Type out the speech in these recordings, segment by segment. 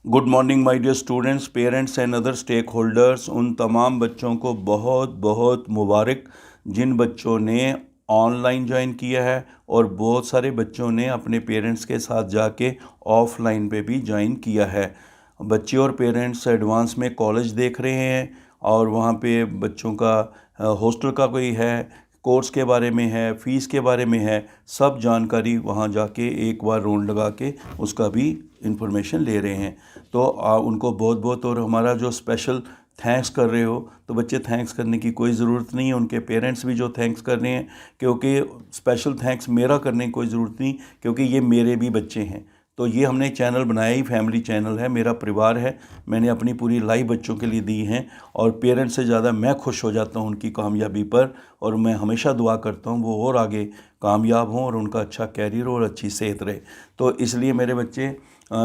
Good morning my dear students, parents and other stakeholders. उन तमाम बच्चों को बहुत बहुत मुबारक जिन बच्चों ने ऑनलाइन ज्वाइन किया है और बहुत सारे बच्चों ने अपने पेरेंट्स के साथ जाके ऑफलाइन पे भी ज्वाइन किया है। बच्चे और पेरेंट्स एडवांस में कॉलेज देख रहे हैं और वहाँ पे बच्चों का हॉस्टल का कोई है, कोर्स के बारे में है, फ़ीस के बारे में है, सब जानकारी वहाँ जाके एक बार राउंड लगा के उसका भी इंफॉर्मेशन ले रहे हैं। तो उनको बहुत बहुत और हमारा जो स्पेशल थैंक्स कर रहे हो, तो बच्चे थैंक्स करने की कोई ज़रूरत नहीं है, उनके पेरेंट्स भी जो थैंक्स कर रहे हैं, क्योंकि स्पेशल थैंक्स मेरा करने की कोई ज़रूरत नहीं, क्योंकि ये मेरे भी बच्चे हैं। तो ये हमने चैनल बनाया ही फैमिली चैनल है, मेरा परिवार है, मैंने अपनी पूरी लाइफ बच्चों के लिए दी हैं और पेरेंट्स से ज़्यादा मैं खुश हो जाता हूँ उनकी कामयाबी पर। और मैं हमेशा दुआ करता हूँ वो और आगे कामयाब हों और उनका अच्छा कैरियर और अच्छी सेहत रहे। तो इसलिए मेरे बच्चे,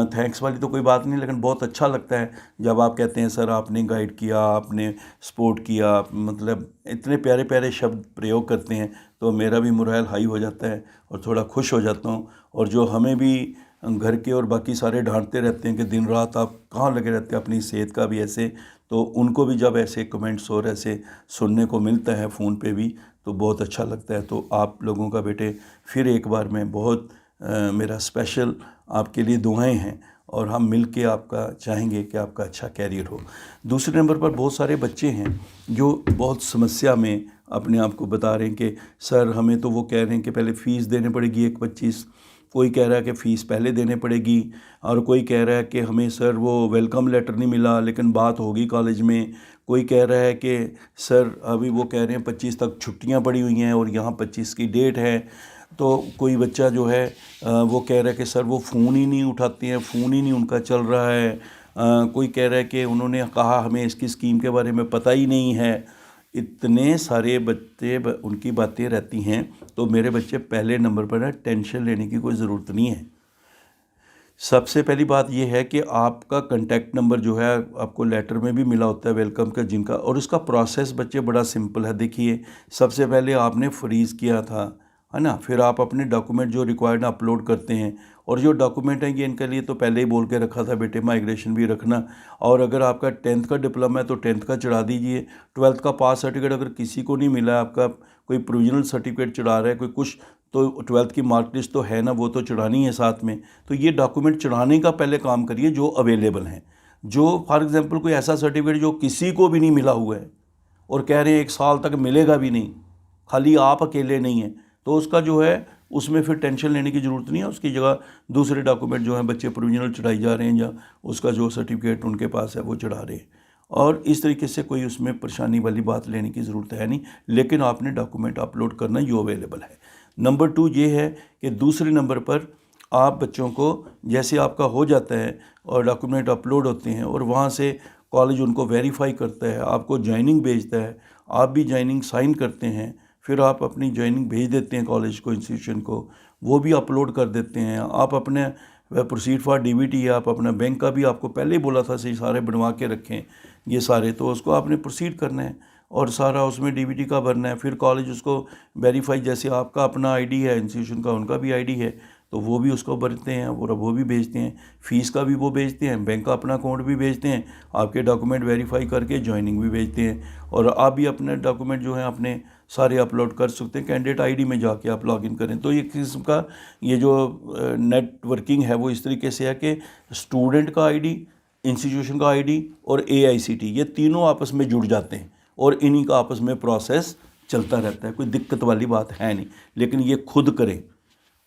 थैंक्स वाली तो कोई बात नहीं, लेकिन बहुत अच्छा लगता है जब आप कहते हैं सर आपने गाइड किया, आपने सपोर्ट किया, मतलब इतने प्यारे प्यारे शब्द प्रयोग करते हैं तो मेरा भी मोरल हाई हो जाता है और थोड़ा खुश हो जाता हूँ। और जो हमें भी घर के और बाकी सारे डांटते रहते हैं कि दिन रात आप कहाँ लगे रहते हैं अपनी सेहत का भी ऐसे, तो उनको भी जब ऐसे कमेंट्स और ऐसे सुनने को मिलता है फ़ोन पे भी तो बहुत अच्छा लगता है। तो आप लोगों का बेटे फिर एक बार मैं बहुत मेरा स्पेशल आपके लिए दुआएं हैं और हम मिल के आपका चाहेंगे कि आपका अच्छा कैरियर हो। दूसरे नंबर पर बहुत सारे बच्चे हैं जो बहुत समस्या में अपने आप को बता रहे हैं कि सर हमें तो वो कह रहे हैं कि पहले फ़ीस देनी पड़ेगी 1,25, कोई कह रहा है कि फ़ीस पहले देने पड़ेगी, और कोई कह रहा है कि हमें सर वो वेलकम लेटर नहीं मिला लेकिन बात होगी कॉलेज में, कोई कह रहा है कि सर अभी वो कह रहे हैं 25 तक छुट्टियां पड़ी हुई हैं और यहाँ 25 की डेट है। तो कोई बच्चा जो है वो कह रहा है कि सर वो फ़ोन ही नहीं उठाते हैं, फ़ोन ही नहीं उनका चल रहा है। कोई कह रहा है कि उन्होंने कहा हमें इसकी स्कीम के बारे में पता ही नहीं है। इतने सारे बच्चे उनकी बातें रहती हैं। तो मेरे बच्चे पहले नंबर पर है, टेंशन लेने की कोई ज़रूरत नहीं है। सबसे पहली बात यह है कि आपका कॉन्टैक्ट नंबर जो है आपको लेटर में भी मिला होता है वेलकम का, जिनका, और उसका प्रोसेस बच्चे बड़ा सिंपल है। देखिए, सबसे पहले आपने फ्रीज़ किया था, है ना, फिर आप अपने डॉक्यूमेंट जो रिक्वायर्ड अपलोड करते हैं, और जो डॉक्यूमेंट हैं ये इनके लिए तो पहले ही बोल के रखा था बेटे माइग्रेशन भी रखना। और अगर आपका 10th का डिप्लोमा है तो 10th का चढ़ा दीजिए। 12th का पास सर्टिफिकेट अगर किसी को नहीं मिला, आपका कोई प्रोविजनल सर्टिफिकेट चढ़ा रहा है कोई कुछ, तो 12th की मार्क लिस्ट तो है ना, वो तो चढ़ानी है साथ में। तो ये डॉक्यूमेंट चढ़ाने का पहले काम करिए जो अवेलेबल हैं। जो फॉर एग्जांपल कोई ऐसा सर्टिफिकेट जो किसी को भी नहीं मिला हुआ है और कह रहे हैं 1 साल तक मिलेगा भी नहीं, खाली आप अकेले नहीं हैं, तो उसका जो है उसमें फिर टेंशन लेने की ज़रूरत नहीं है। उसकी जगह दूसरे डॉक्यूमेंट जो हैं बच्चे प्रोविजनल चढ़ाई जा रहे हैं या उसका जो सर्टिफिकेट उनके पास है वो चढ़ा रहे हैं, और इस तरीके से कोई उसमें परेशानी वाली बात लेने की ज़रूरत है नहीं। लेकिन आपने डॉक्यूमेंट अपलोड करना जो अवेलेबल है। नंबर 2 ये है कि दूसरे नंबर पर आप बच्चों को, जैसे आपका हो जाता है और डॉक्यूमेंट अपलोड होते हैं और वहाँ से कॉलेज उनको वेरीफाई करता है, आपको ज्वाइनिंग भेजता है, आप भी ज्वाइनिंग साइन करते हैं, फिर आप अपनी ज्वाइनिंग भेज देते हैं कॉलेज को, इंस्टीट्यूशन को, वो भी अपलोड कर देते हैं। आप अपने प्रोसीड फॉर डीबीटी, आप अपना बैंक का भी आपको पहले ही बोला था सही सारे बनवा के रखें ये सारे, तो उसको आपने प्रोसीड करना है और सारा उसमें डीबीटी का भरना है। फिर कॉलेज उसको वेरीफाई, जैसे आपका अपना आईडी है, इंस्टीट्यूशन का उनका भी आईडी है, तो वो भी उसको भरते हैं और वो भी भेजते हैं। फ़ीस का भी वो भेजते हैं, बैंक का अपना अकाउंट भी भेजते हैं, आपके डॉक्यूमेंट वेरीफाई करके ज्वाइनिंग भी भेजते हैं। और आप भी अपने डॉक्यूमेंट जो हैं अपने सारे अपलोड कर सकते हैं। कैंडिडेट आईडी में जाके आप लॉगिन करें। तो ये किस्म का ये जो नेटवर्किंग है वो इस तरीके से है कि स्टूडेंट का आईडी, इंस्टीट्यूशन का आईडी और एआईसीटी, ये तीनों आपस में जुड़ जाते हैं और इन्हीं का आपस में प्रोसेस चलता रहता है। कोई दिक्कत वाली बात है नहीं, लेकिन ये खुद करें।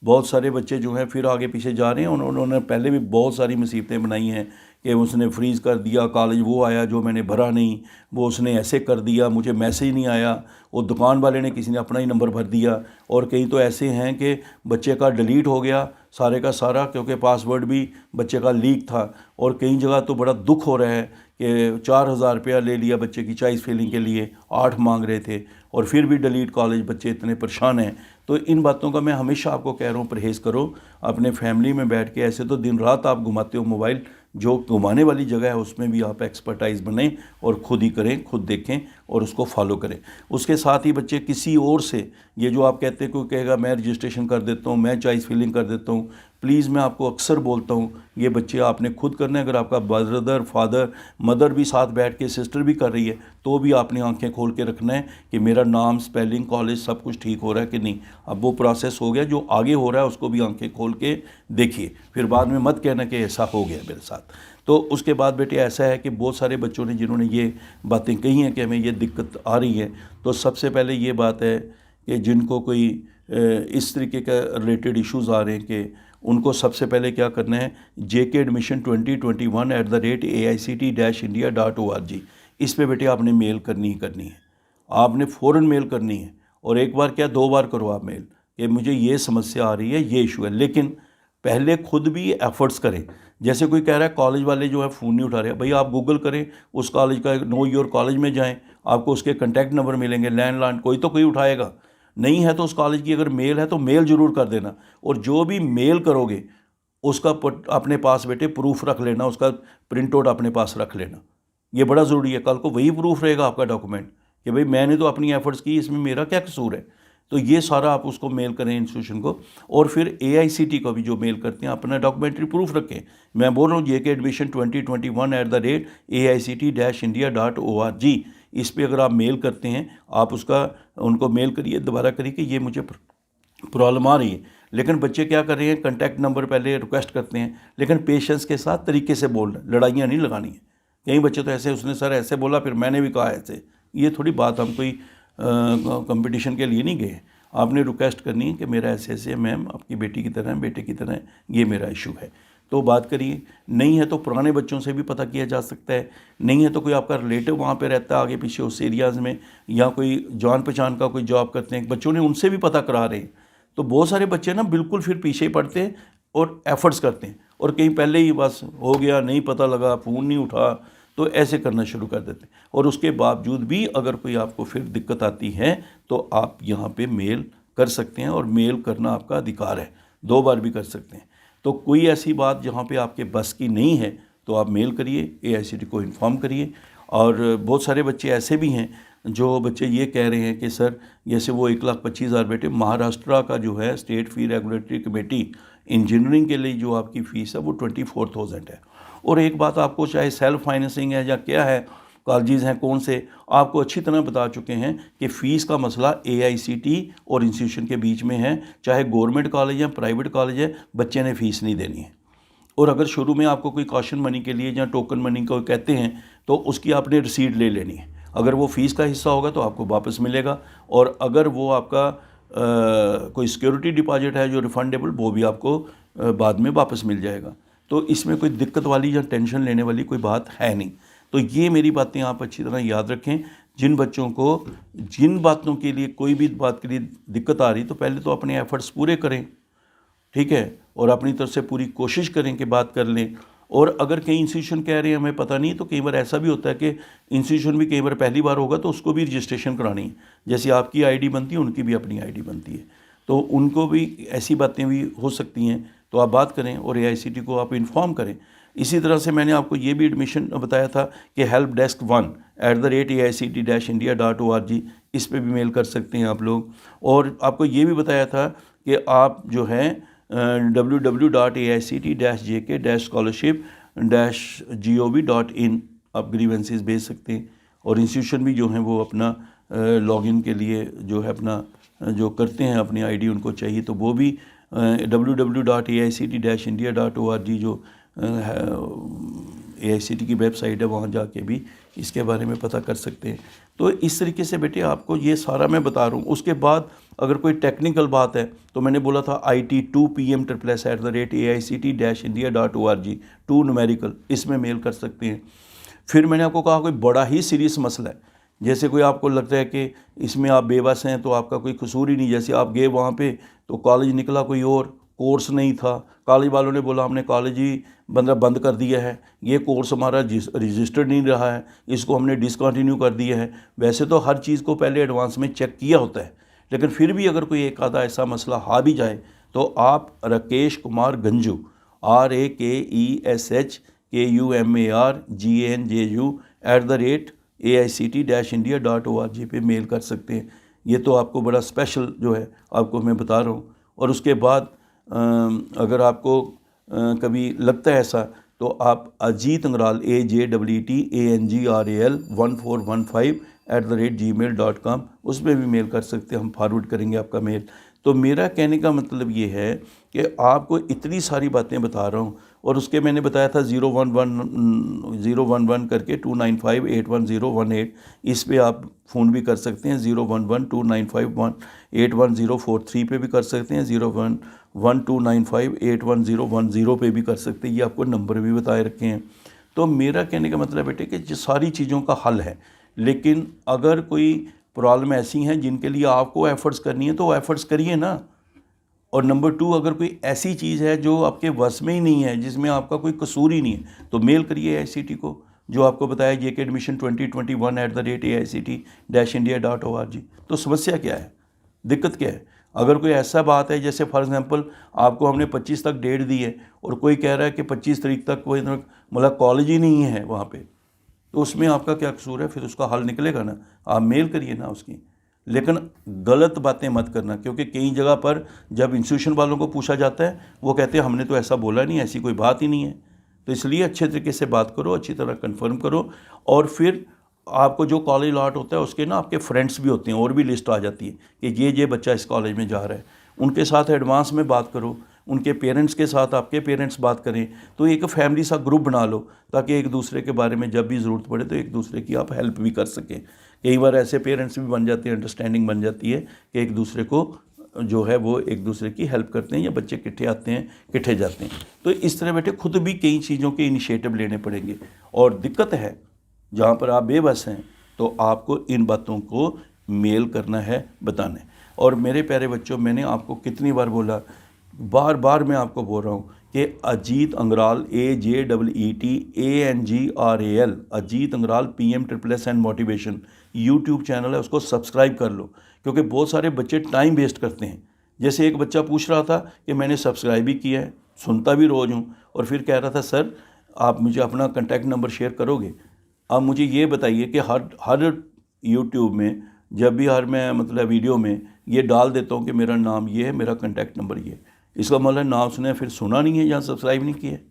बहुत सारे बच्चे जो हैं फिर आगे पीछे जा रहे हैं, उन्होंने पहले भी बहुत सारी मुसीबतें बनाई हैं कि उसने फ्रीज़ कर दिया कॉलेज, वो आया जो मैंने भरा नहीं, वो उसने ऐसे कर दिया, मुझे मैसेज नहीं आया, वो दुकान वाले ने किसी ने अपना ही नंबर भर दिया। और कई तो ऐसे हैं कि बच्चे का डिलीट हो गया सारे का सारा, क्योंकि पासवर्ड भी बच्चे का लीक था। और कई जगह तो बड़ा दुख हो रहा है कि 4,000 रुपया ले लिया बच्चे की चॉइस फिलिंग के लिए, 8 मांग रहे थे और फिर भी डिलीट कॉलेज, बच्चे इतने परेशान हैं। तो इन बातों का मैं हमेशा आपको कह रहा हूँ परहेज़ करो। अपने फैमिली में बैठ के, ऐसे तो दिन रात आप घुमाते हो मोबाइल, जो घुमाने वाली जगह है उसमें भी आप एक्सपर्टाइज बनें और ख़ुद ही करें, खुद देखें और उसको फॉलो करें। उसके साथ ही बच्चे किसी और से, ये जो आप कहते हैं कोई कहेगा मैं रजिस्ट्रेशन कर देता हूँ, मैं चॉइस फिलिंग कर देता हूँ, प्लीज़ मैं आपको अक्सर बोलता हूँ, ये बच्चे आपने खुद करना है। अगर आपका ब्रदर, फादर, मदर भी साथ बैठ के, सिस्टर भी कर रही है, तो भी आपने आंखें खोल के रखना है कि मेरा नाम, स्पेलिंग, कॉलेज सब कुछ ठीक हो रहा है कि नहीं। अब वो प्रोसेस हो गया, जो आगे हो रहा है उसको भी आंखें खोल के देखिए, फिर बाद में मत कहना कि ऐसा हो गया मेरे साथ। तो उसके बाद बेटे ऐसा है कि बहुत सारे बच्चों ने जिन्होंने ये बातें कही हैं कि हमें ये दिक्कत आ रही है, तो सबसे पहले ये बात है कि जिनको कोई इस तरीके का रिलेटेड इश्यूज़ आ रहे हैं कि उनको सबसे पहले क्या करना है, JK Admission 2021@AICT-India.org, इस पे बेटे आपने मेल करनी ही करनी है। आपने फ़ौरन मेल करनी है, और एक बार क्या 2 बार करो आप मेल कि मुझे ये समस्या आ रही है, ये इशू है। लेकिन पहले खुद भी एफ़र्ट्स करें। जैसे कोई कह रहा है कॉलेज वाले जो है फ़ोन नहीं उठा रहे, भाई आप गूगल करें, उस कॉलेज का नो योर कॉलेज में जाएं, आपको उसके कॉन्टैक्ट नंबर मिलेंगे, लैंडलाइन, कोई तो कोई उठाएगा। नहीं है तो उस कॉलेज की अगर मेल है तो मेल ज़रूर कर देना, और जो भी मेल करोगे उसका अपने पास बेटे प्रूफ रख लेना, उसका प्रिंट आउट अपने पास रख लेना। ये बड़ा ज़रूरी है, कल को वही प्रूफ रहेगा आपका डॉक्यूमेंट कि भाई मैंने तो अपनी एफ़र्ट्स की, इसमें मेरा क्या कसूर है। तो ये सारा आप उसको मेल करें इंस्टीट्यूशन को, और फिर AICT को भी जो मेल करते हैं अपना डॉक्यूमेंट्री प्रूफ रखें। मैं बोल रहा हूँ JK Admission 2021@AICT-India.org, इस पर अगर आप मेल करते हैं, आप उसका उनको मेल करिए, दोबारा करिए कि ये मुझे प्रॉब्लम आ रही है। लेकिन बच्चे क्या कर रहे हैं, कॉन्टैक्ट नंबर पहले रिक्वेस्ट करते हैं, लेकिन पेशेंस के साथ तरीके से बोलना, लड़ाइयाँ नहीं लगानी है। कई बच्चे तो ऐसे, उसने सर ऐसे बोला फिर मैंने भी कहा ऐसे, ये थोड़ी बात, हम कोई कंपटीशन के लिए नहीं गए। आपने रिक्वेस्ट करनी है कि मेरा ऐसे ऐसे, मैम आपकी बेटी की तरह, बेटे की तरह, ये मेरा इशू है, तो बात करिए। नहीं है तो पुराने बच्चों से भी पता किया जा सकता है। नहीं है तो कोई आपका रिलेटिव वहाँ पे रहता है आगे पीछे उस एरियाज़ में, या कोई जान पहचान का कोई जॉब करते हैं बच्चों ने, उनसे भी पता करा रहे हैं। तो बहुत सारे बच्चे ना बिल्कुल फिर पीछे पड़ते हैं और एफ़र्ट्स करते हैं, और कहीं पहले ही बस हो गया, नहीं पता लगा, फ़ोन नहीं उठा, तो ऐसे करना शुरू कर देते हैं। और उसके बावजूद भी अगर कोई आपको फिर दिक्कत आती है तो आप यहाँ पे मेल कर सकते हैं, और मेल करना आपका अधिकार है, 2 बार भी कर सकते हैं। तो कोई ऐसी बात जहाँ पे आपके बस की नहीं है तो आप मेल करिए, AICT को इन्फॉर्म करिए। और बहुत सारे बच्चे ऐसे भी हैं जो बच्चे ये कह रहे हैं कि सर, जैसे वो 1,25,000 बेटे महाराष्ट्र का जो है स्टेट फ़ी रेगुलेटरी कमेटी इंजीनियरिंग के लिए जो आपकी फ़ीस है वो 24,000 है। और एक बात आपको, चाहे सेल्फ फाइनेंसिंग है या क्या है, कॉलेजेस हैं कौन से, आपको अच्छी तरह बता चुके हैं कि फ़ीस का मसला AICT और इंस्टीट्यूशन के बीच में है। चाहे गवर्नमेंट कॉलेज है, प्राइवेट कॉलेज है, बच्चे ने फ़ीस नहीं देनी है। और अगर शुरू में आपको कोई कॉशन मनी के लिए या टोकन मनी को कहते हैं तो उसकी आपने रिसीट ले लेनी है। अगर वो फ़ीस का हिस्सा होगा तो आपको वापस मिलेगा, और अगर वो आपका कोई सिक्योरिटी डिपॉजिट है जो रिफंडेबल, वो भी आपको बाद में वापस मिल जाएगा। तो इसमें कोई दिक्कत वाली या टेंशन लेने वाली कोई बात है नहीं। तो ये मेरी बातें आप अच्छी तरह याद रखें। जिन बच्चों को जिन बातों के लिए, कोई भी बात के लिए दिक्कत आ रही, तो पहले तो अपने एफ़र्ट्स पूरे करें, ठीक है, और अपनी तरफ से पूरी कोशिश करें कि बात कर लें। और अगर कई इंस्टीट्यूशन कह रहे हैं हमें पता नहीं, तो कई बार ऐसा भी होता है कि इंस्टीट्यूशन भी कई बार पहली बार होगा तो उसको भी रजिस्ट्रेशन करानी है। जैसे आपकी ID बनती है, उनकी भी अपनी ID बनती है, तो उनको भी ऐसी बातें भी हो सकती हैं। तो आप बात करें और AICT को आप इन्फॉर्म करें। इसी तरह से मैंने आपको ये भी एडमिशन बताया था कि helpdesk1@AICT-India.org, इस पर भी मेल कर सकते हैं आप लोग। और आपको ये भी बताया था कि आप जो है www.AICT-JK-scholarship-gov.in आप ग्रीवेंसेस भेज सकते हैं। और इंस्टीट्यूशन भी जो हैं वो अपना लॉगिन के लिए जो है अपना जो करते हैं, अपनी ID उनको चाहिए, तो वो भी www.AICT-India.org जो AICT की वेबसाइट है, वहाँ जाके भी इसके बारे में पता कर सकते हैं। तो इस तरीके से बेटे आपको ये सारा मैं बता रहा हूँ। उसके बाद अगर कोई टेक्निकल बात है तो मैंने बोला था IT2PM@AICT-India.org, 2 न्यूमेरिकल, इसमें मेल कर सकते हैं। फिर मैंने आपको कहा कोई बड़ा ही सीरियस मसला है, जैसे कोई आपको लगता है कि इसमें आप बेबस हैं, तो आपका कोई कसूर ही नहीं, जैसे आप गए वहाँ पे तो कॉलेज निकला कोई और, कोर्स नहीं था, कॉलेज वालों ने बोला हमने कॉलेज ही बंद कर दिया है, ये कोर्स हमारा रजिस्टर्ड नहीं रहा है, इसको हमने डिसकंटिन्यू कर दिया है। वैसे तो हर चीज़ को पहले एडवांस में चेक किया होता है, लेकिन फिर भी अगर कोई एक आधा ऐसा मसला आ भी जाए तो आप राकेश कुमार गंजू, RAKESHKUMARGNJU @AICT-India.org पे मेल कर सकते हैं। ये तो आपको बड़ा स्पेशल जो है आपको मैं बता रहा हूँ। और उसके बाद अगर आपको कभी लगता है ऐसा, तो आप अजीत अंगराल AJEETANGRAL 1415 उसमें भी मेल कर सकते हैं, हम फॉरवर्ड करेंगे आपका मेल। तो मेरा कहने का मतलब ये है कि आपको इतनी सारी बातें बता रहा हूँ, और उसके मैंने बताया था 011 करके 295811018, इस पे आप फ़ोन भी कर सकते हैं। 0112951811043 पे भी कर सकते हैं, 01129581010 पे भी कर सकते हैं। ये आपको नंबर भी बताए रखे हैं। तो मेरा कहने का मतलब बेटे कि ये सारी चीज़ों का हल है, लेकिन अगर कोई प्रॉब्लम ऐसी हैं जिनके लिए आपको एफ़र्ट्स करनी है तो वो एफ़र्ट्स करिए ना। और नंबर 2, अगर कोई ऐसी चीज़ है जो आपके वश में ही नहीं है, जिसमें आपका कोई कसूर ही नहीं है, तो मेल करिए ICT को, जो आपको बताया JK Admission 2021@AICT-India.org। तो समस्या क्या है, दिक्कत क्या है? अगर कोई ऐसा बात है, जैसे फॉर एग्जांपल आपको हमने 25 तक डेट दी है और कोई कह रहा है कि 25 तारीख तक कोई मतलब कॉलेज ही नहीं है वहाँ पे, तो उसमें आपका क्या कसूर है? फिर उसका हल निकलेगा ना, आप मेल करिए ना उसकी। लेकिन गलत बातें मत करना, क्योंकि कई जगह पर जब इंस्टीट्यूशन वालों को पूछा जाता है, वो कहते हैं हमने तो ऐसा बोला नहीं, ऐसी कोई बात ही नहीं है। तो इसलिए अच्छे तरीके से बात करो, अच्छी तरह कंफर्म करो, और फिर आपको जो कॉलेज अलॉट होता है उसके ना आपके फ्रेंड्स भी होते हैं, और भी लिस्ट आ जाती है कि ये बच्चा इस कॉलेज में जा रहा है, उनके साथ एडवांस में बात करो, उनके पेरेंट्स के साथ आपके पेरेंट्स बात करें, तो एक फैमिली सा ग्रुप बना लो, ताकि एक दूसरे के बारे में जब भी ज़रूरत पड़े तो एक दूसरे की आप हेल्प भी कर सकें। कई बार ऐसे पेरेंट्स भी बन जाते हैं, अंडरस्टैंडिंग बन जाती है कि एक दूसरे को जो है वो एक दूसरे की हेल्प करते हैं, या बच्चे इकट्ठे आते हैं, इकट्ठे जाते हैं। तो इस तरह बेटे खुद भी कई चीज़ों के इनिशिएटिव लेने पड़ेंगे, और दिक्कत है जहाँ पर आप बेबस हैं, तो आपको इन बातों को मेल करना है, बताना है। और मेरे प्यारे बच्चों, मैंने आपको कितनी बार बोला, बार बार मैं आपको बोल रहा हूँ कि Ajeet Angral AJEETANGRAL Ajeet Angral PMSSS and motivation YouTube channel है, उसको सब्सक्राइब कर लो, क्योंकि बहुत सारे बच्चे टाइम वेस्ट करते हैं। जैसे एक बच्चा पूछ रहा था कि मैंने सब्सक्राइब भी किया है, सुनता भी रोज़ हूँ, और फिर कह रहा था सर आप मुझे अपना कॉन्टैक्ट नंबर शेयर करोगे। अब मुझे ये बताइए कि हर यूट्यूब में जब भी मैं मतलब वीडियो में ये डाल देता हूँ कि मेरा नाम ये है, मेरा कॉन्टैक्ट नंबर ये है, इसका मतलब ना उसने फिर सुना नहीं है या सब्सक्राइब नहीं किया है।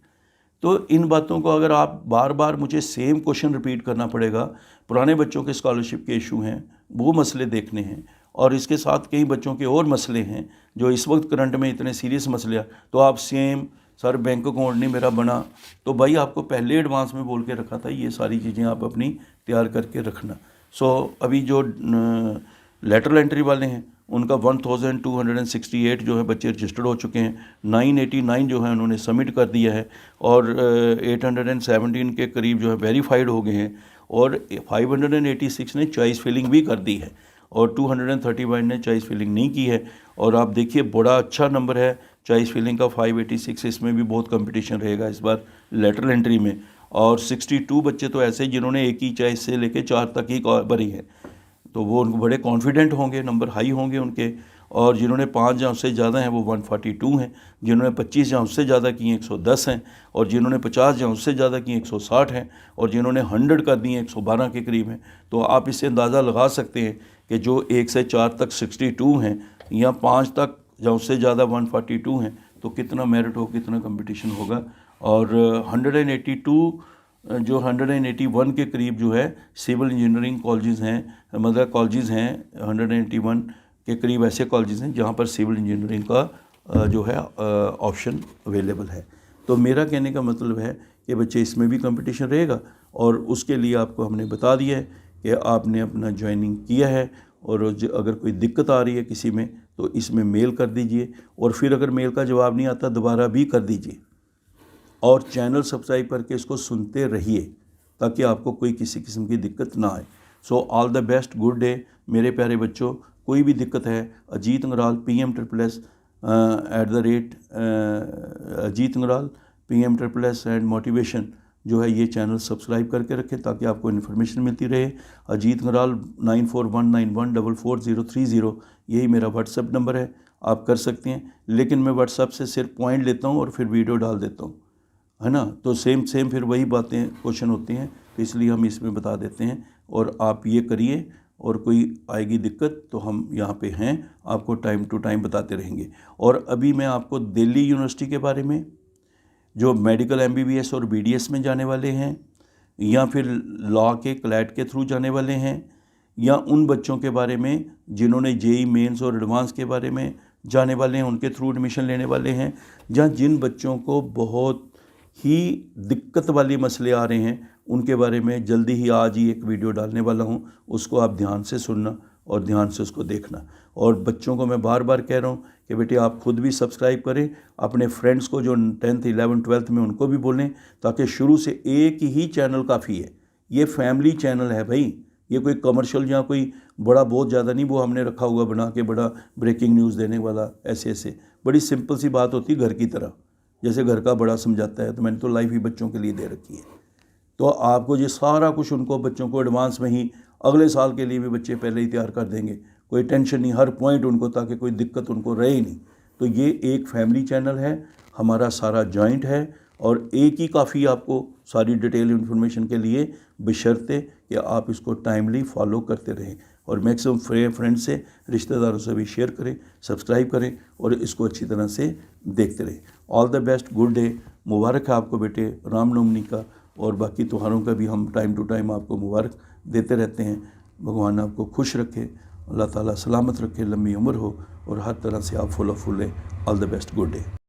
तो इन बातों को अगर आप बार बार मुझे सेम क्वेश्चन रिपीट करना पड़ेगा, पुराने बच्चों के स्कॉलरशिप के इशू हैं, वो मसले देखने हैं, और इसके साथ कई बच्चों के और मसले हैं जो इस वक्त करंट में इतने सीरियस मसले हैं, तो आप सेम सर बैंक अकाउंट नहीं मेरा बना, तो भाई आपको पहले एडवांस में बोल के रखा था, ये सारी चीज़ें आप अपनी तैयार करके रखना। अभी जो लेटरल एंट्री वाले हैं उनका 1268 जो है बच्चे रजिस्टर्ड हो चुके हैं, 989 जो है उन्होंने सबमिट कर दिया है, और 817 के करीब जो है वेरीफाइड हो गए हैं, और 586 ने चॉइस फिलिंग भी कर दी है, और 231 ने चॉइस फिलिंग नहीं की है। और आप देखिए बड़ा अच्छा नंबर है चॉइस फिलिंग का 586, इसमें भी बहुत कंपटीशन रहेगा इस बार लेटरल एंट्री में। और 62 बच्चे तो ऐसे जिन्होंने एक ही चॉइस से लेके 4 तक ही भरी है, तो वो उनको बड़े कॉन्फिडेंट होंगे, नंबर हाई होंगे उनके। और जिन्होंने 5 या उससे ज़्यादा हैं वो 142 हैं, जिन्होंने 25 या उससे ज़्यादा की 110 हैं, और जिन्होंने 50 या उससे ज़्यादा की 160 हैं, और जिन्होंने 100 कर दी 112 के करीब हैं। तो आप इससे अंदाज़ा लगा सकते हैं कि जो 1 से 4 तक 62 हैं, या 5 तक या उससे ज़्यादा 142 हैं, तो कितना मेरिट हो, कितना कंपटीशन होगा। और 182 जो 181 के करीब जो है सिविल इंजीनियरिंग कॉलेजेस हैं, मतलब कॉलेजेस हैं 181 के करीब ऐसे कॉलेजेस हैं जहाँ पर सिविल इंजीनियरिंग का जो है ऑप्शन अवेलेबल है। तो मेरा कहने का मतलब है कि बच्चे इसमें भी कंपटीशन रहेगा, और उसके लिए आपको हमने बता दिया है कि आपने अपना ज्वाइनिंग किया है, और अगर कोई दिक्कत आ रही है किसी में तो इसमें मेल कर दीजिए, और फिर अगर मेल का जवाब नहीं आता दोबारा भी कर दीजिए, और चैनल सब्सक्राइब करके इसको सुनते रहिए ताकि आपको कोई किसी किस्म की दिक्कत ना आए। All the best, good day मेरे प्यारे बच्चों। कोई भी दिक्कत है, Ajeet Angral PMSSS Ajeet Angral PMSSS and motivation जो है ये चैनल सब्सक्राइब करके रखें ताकि आपको इन्फॉर्मेशन मिलती रहे। अजीत अंगराल 9419114430 यही मेरा व्हाट्सएप नंबर है, आप कर सकते हैं। लेकिन मैं व्हाट्सएप से सिर्फ पॉइंट लेता हूँ और फिर वीडियो डाल देता हूँ, है ना। तो सेम फिर वही बातें क्वेश्चन होते हैं, तो इसलिए हम इसमें बता देते हैं, और आप ये करिए और कोई आएगी दिक्कत तो हम यहाँ पे हैं, आपको टाइम टू टाइम बताते रहेंगे। और अभी मैं आपको दिल्ली यूनिवर्सिटी के बारे में, जो मेडिकल MBBS और BDS में जाने वाले हैं, या फिर लॉ के क्लैट के थ्रू जाने वाले हैं, या उन बच्चों के बारे में जिन्होंने JEE मेंस और एडवांस के बारे में जाने वाले हैं, उनके थ्रू एडमिशन लेने वाले हैं, या जिन बच्चों को बहुत ही दिक्कत वाले मसले आ रहे हैं, उनके बारे में जल्दी ही आज ही एक वीडियो डालने वाला हूं। उसको आप ध्यान से सुनना और ध्यान से उसको देखना। और बच्चों को मैं बार बार कह रहा हूं कि बेटे आप खुद भी सब्सक्राइब करें, अपने फ्रेंड्स को जो 10th 11th 12th में उनको भी बोलें, ताकि शुरू से एक ही चैनल काफ़ी है। ये फैमिली चैनल है भाई, ये कोई कमर्शियल या कोई बड़ा बहुत ज़्यादा नहीं वो हमने रखा हुआ बना के, बड़ा ब्रेकिंग न्यूज़ देने वाला ऐसे ऐसे। बड़ी सिंपल सी बात होती है घर की तरह, जैसे घर का बड़ा समझाता है। तो मैंने तो लाइफ ही बच्चों के लिए दे रखी है। तो आपको ये सारा कुछ उनको बच्चों को एडवांस में ही अगले साल के लिए भी बच्चे पहले ही तैयार कर देंगे, कोई टेंशन नहीं, हर पॉइंट उनको, ताकि कोई दिक्कत उनको रहे ही नहीं। तो ये एक फैमिली चैनल है हमारा, सारा जॉइंट है, और एक ही काफ़ी आपको सारी डिटेल इन्फॉर्मेशन के लिए, बशर्ते कि आप इसको टाइमली फॉलो करते रहें और मैक्सिमम फ्रेंड से, रिश्तेदारों से भी शेयर करें, सब्सक्राइब करें और इसको अच्छी तरह से देखते रहें। All the best, good day, मुबारक है आपको बेटे रामनवमी का, और बाकी त्योहारों का भी हम टाइम टू टाइम आपको मुबारक देते रहते हैं। भगवान आपको खुश रखे, अल्लाह ताला सलामत रखे, लंबी उम्र हो और हर तरह से आप फुल ऑफ फुल है। All the best, good day.